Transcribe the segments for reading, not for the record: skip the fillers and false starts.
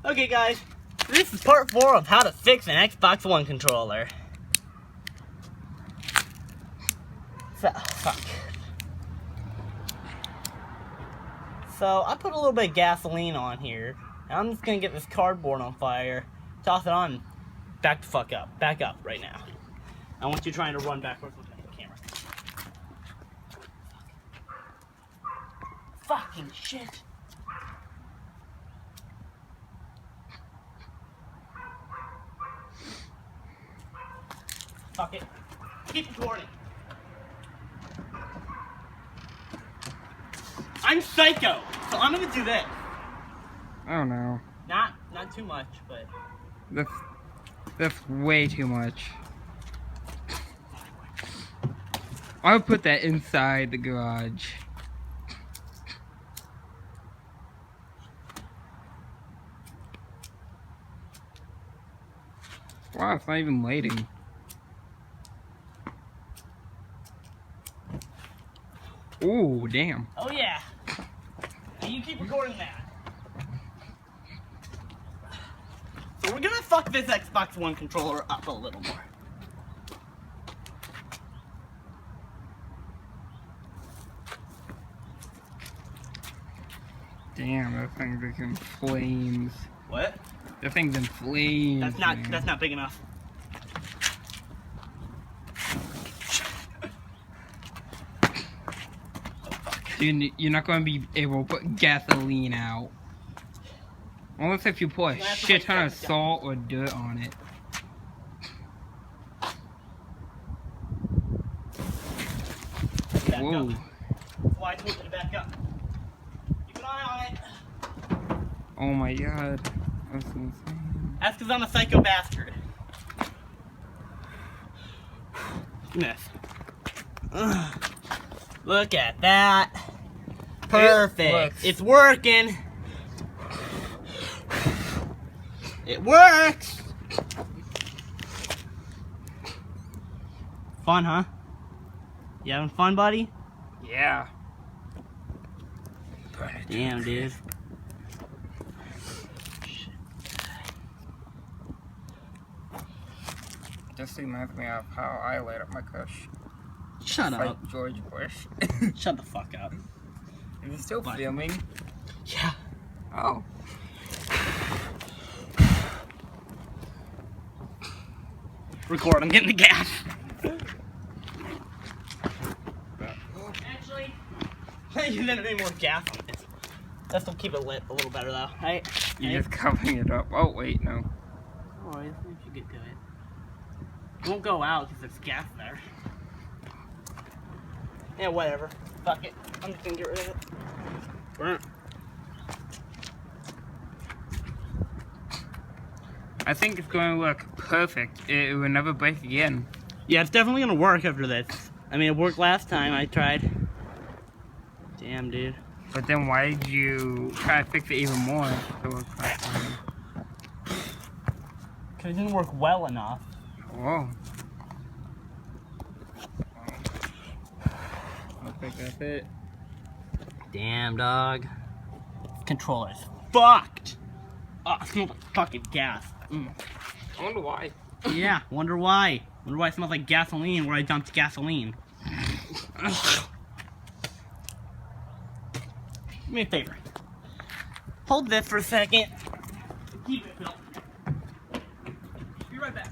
Okay, guys, this is part 4 of how to fix an Xbox One controller. So, I put a little bit of gasoline on here, and I'm just gonna get this cardboard on fire, toss it on, back the fuck up. Back up right now. I want you trying to run backwards looking at the camera. Fucking shit. Fuck it. Keep recording. I'm psycho, so I'm gonna do this. Oh no. Not too much, but That's way too much. I would put that inside the garage. Wow, it's not even lighting. Ooh, damn. oh yeah. And you keep recording that. So we're gonna fuck this Xbox One controller up a little more. Damn, that thing's like in flames. What? That thing's in flames. That's not big enough. You're not going to be able to put gasoline out. Unless if you put a shit ton of salt or dirt on it. Back Whoa. up. Why I told you to back up. Keep an eye on it. Oh my god. That's insane. That's because I'm a psycho bastard. Miss. Look at that. Perfect. It's working. It works. Fun, huh? You having fun, buddy? Yeah. Damn, dude. Just reminds me of how I light up my kush. Shut Like up. George Bush. Shut the fuck up. Is it still filming? Yeah. Oh. Record, I'm getting the gas. Actually, you didn't need more gas on this. That's to keep it lit a little better though, right? You're just covering it up. Oh, wait, no. Oh, I think you get to it. It won't go out because there's gas there. Yeah, whatever. Fuck it. I'm just gonna get rid of it. Burn. I think it's going to look perfect. It will never break again. Yeah, it's definitely gonna work after this. I mean, it worked last time I tried. Damn, dude. But then why did you try to fix it even more? Because it didn't work well enough. Whoa. I think that's it. Damn, dog. Controller's fucked. Oh, it smells like fucking gas. I wonder why. Yeah, wonder why. Wonder why it smells like gasoline where I dumped gasoline. Do me a favor. Hold this for a second. Keep it, Bill. Be right back.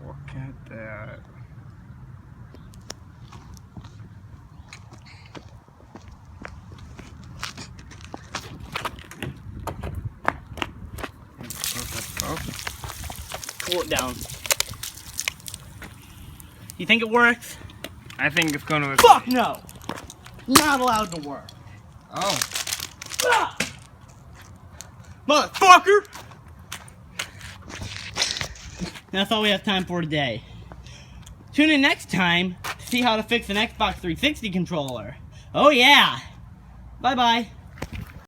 Look at that. Cool it down. You think it works? I think it's gonna work. Fuck no! Not allowed to work. Oh. Ah! Motherfucker! That's all we have time for today. Tune in next time to see how to fix an Xbox 360 controller. Oh yeah! Bye-bye.